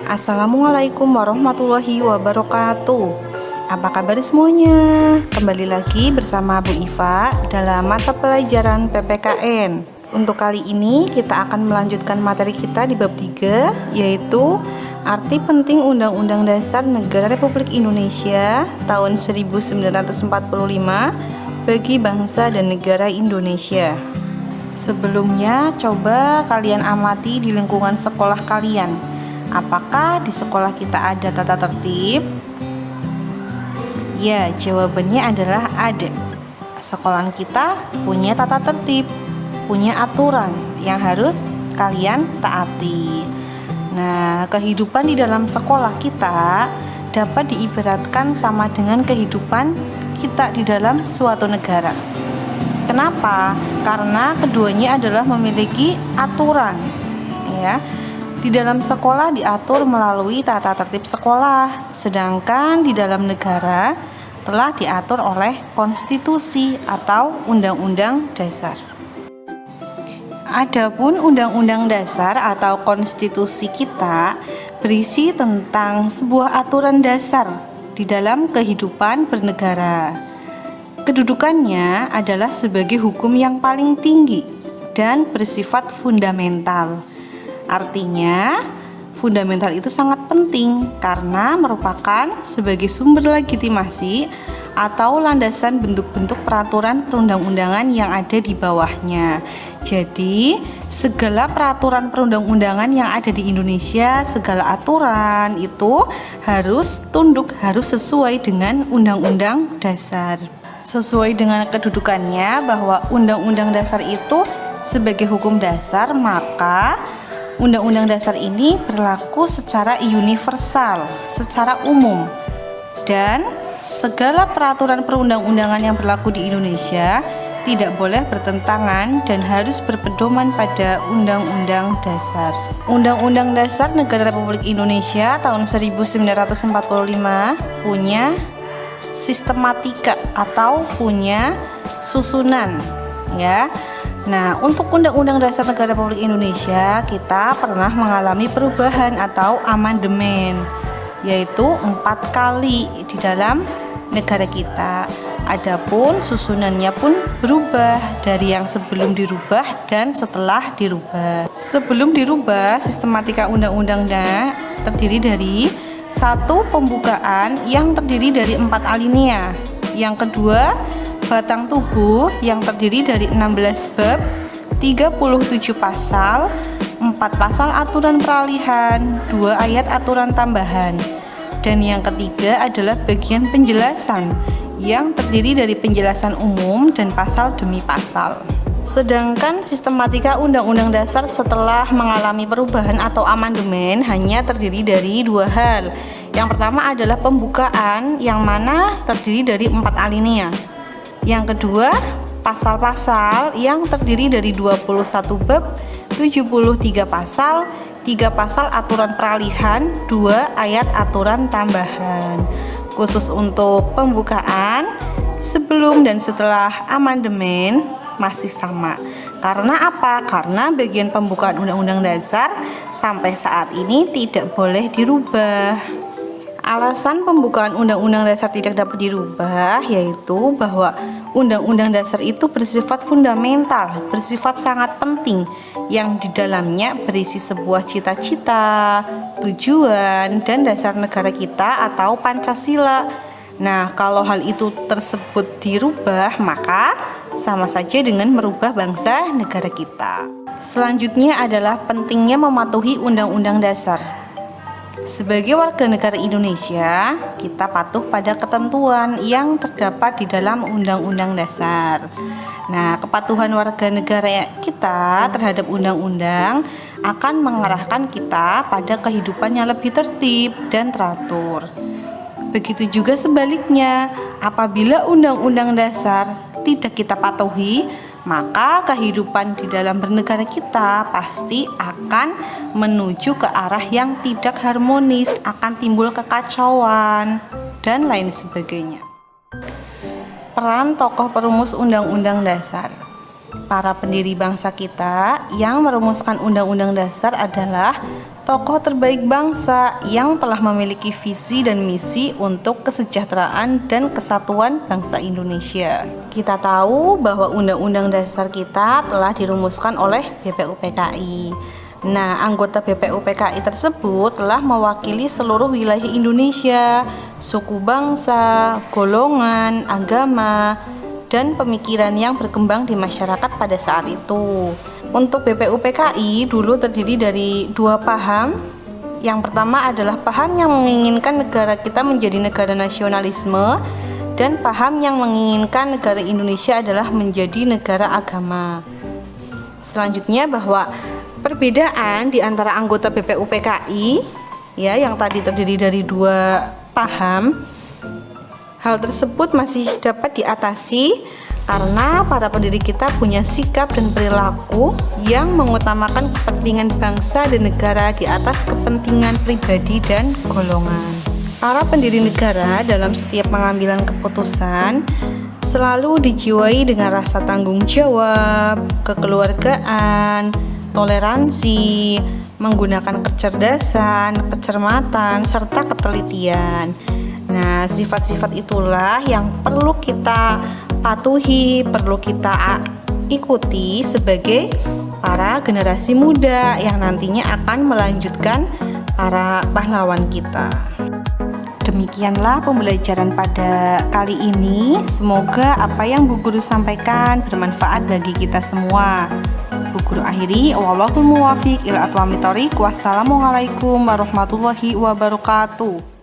Assalamualaikum warahmatullahi wabarakatuh. Apa kabar semuanya? Kembali lagi bersama Bu Iva dalam mata pelajaran PPKN. Untuk kali ini kita akan melanjutkan materi kita di bab 3, yaitu arti penting Undang-Undang Dasar Negara Republik Indonesia tahun 1945 bagi bangsa dan negara Indonesia. Sebelumnya, coba kalian amati di lingkungan sekolah kalian. Apakah di sekolah kita ada tata tertib? Ya, jawabannya adalah ada. Sekolah kita punya tata tertib, punya aturan yang harus kalian taati. Nah, kehidupan di dalam sekolah kita dapat diibaratkan sama dengan kehidupan kita di dalam suatu negara. Kenapa? Karena keduanya adalah memiliki aturan, ya. Di dalam sekolah diatur melalui tata tertib sekolah, sedangkan di dalam negara telah diatur oleh konstitusi atau undang-undang dasar. Adapun undang-undang dasar atau konstitusi kita berisi tentang sebuah aturan dasar di dalam kehidupan bernegara. Kedudukannya adalah sebagai hukum yang paling tinggi dan bersifat fundamental. Artinya, fundamental itu sangat penting karena merupakan sebagai sumber legitimasi atau landasan bentuk-bentuk peraturan perundang-undangan yang ada di bawahnya. Jadi, segala peraturan perundang-undangan yang ada di Indonesia, segala aturan itu harus tunduk, harus sesuai dengan Undang-Undang Dasar. Sesuai dengan kedudukannya bahwa Undang-Undang Dasar itu sebagai hukum dasar, maka Undang-Undang Dasar ini berlaku secara universal, secara umum, dan segala peraturan perundang-undangan yang berlaku di Indonesia tidak boleh bertentangan dan harus berpedoman pada Undang-Undang Dasar. Undang-Undang Dasar Negara Republik Indonesia tahun 1945 punya sistematika atau punya susunan, ya. Nah, untuk Undang-Undang Dasar Negara Republik Indonesia kita pernah mengalami perubahan atau amandemen, yaitu 4 kali di dalam negara kita. Adapun susunannya pun berubah dari yang sebelum dirubah dan setelah dirubah. Sebelum dirubah, sistematika undang-undangnya terdiri dari 1. Pembukaan yang terdiri dari 4 alinea. Yang kedua, batang tubuh yang terdiri dari 16 bab, 37 pasal, 4 pasal aturan peralihan, 2 ayat aturan tambahan. Dan yang ketiga adalah bagian penjelasan yang terdiri dari penjelasan umum dan pasal demi pasal. Sedangkan sistematika Undang-Undang Dasar setelah mengalami perubahan atau amandemen hanya terdiri dari 2 hal. Yang pertama adalah pembukaan yang mana terdiri dari 4 alinea. Yang kedua, pasal-pasal yang terdiri dari 21 bab, 73 pasal, 3 pasal aturan peralihan, 2 ayat aturan tambahan. Khusus untuk pembukaan, sebelum dan setelah amandemen masih sama. Karena apa? Karena bagian pembukaan Undang-Undang Dasar sampai saat ini tidak boleh dirubah. Alasan pembukaan Undang-Undang Dasar tidak dapat dirubah yaitu bahwa Undang-Undang Dasar itu bersifat fundamental, bersifat sangat penting, yang di dalamnya berisi sebuah cita-cita, tujuan, dan dasar negara kita atau Pancasila. Nah, kalau hal itu tersebut dirubah, maka sama saja dengan merubah bangsa negara kita. Selanjutnya adalah pentingnya mematuhi Undang-Undang Dasar. Sebagai warga negara Indonesia, kita patuh pada ketentuan yang terdapat di dalam Undang-Undang Dasar. Nah, kepatuhan warga negara kita terhadap undang-undang akan mengarahkan kita pada kehidupan yang lebih tertib dan teratur. Begitu juga sebaliknya, apabila Undang-Undang Dasar tidak kita patuhi, maka kehidupan di dalam bernegara kita pasti akan menuju ke arah yang tidak harmonis, akan timbul kekacauan dan lain sebagainya. Peran tokoh perumus Undang-Undang Dasar. Para pendiri bangsa kita yang merumuskan Undang-Undang Dasar adalah tokoh terbaik bangsa yang telah memiliki visi dan misi untuk kesejahteraan dan kesatuan bangsa Indonesia. Kita tahu bahwa Undang-Undang Dasar kita telah dirumuskan oleh BPUPKI. Nah, anggota BPUPKI tersebut telah mewakili seluruh wilayah Indonesia, suku bangsa, golongan, agama, dan pemikiran yang berkembang di masyarakat pada saat itu. Untuk BPUPKI dulu terdiri dari dua paham. Yang pertama adalah paham yang menginginkan negara kita menjadi negara nasionalisme, dan paham yang menginginkan negara Indonesia adalah menjadi negara agama. Selanjutnya bahwa perbedaan di antara anggota BPUPKI yang tadi terdiri dari dua paham, hal tersebut masih dapat diatasi karena para pendiri kita punya sikap dan perilaku yang mengutamakan kepentingan bangsa dan negara di atas kepentingan pribadi dan golongan. Para pendiri negara dalam setiap pengambilan keputusan selalu dijiwai dengan rasa tanggung jawab, kekeluargaan, toleransi, menggunakan kecerdasan, kecermatan, serta ketelitian. Nah, sifat-sifat itulah yang perlu kita patuhi, perlu kita ikuti sebagai para generasi muda yang nantinya akan melanjutkan para pahlawan kita. Demikianlah pembelajaran pada kali ini. Semoga apa yang Bu Guru sampaikan bermanfaat bagi kita semua. Bu Guru akhiri, wallahul muwaffiq ila aqwamit thoriq. Wassalamualaikum warahmatullahi wabarakatuh.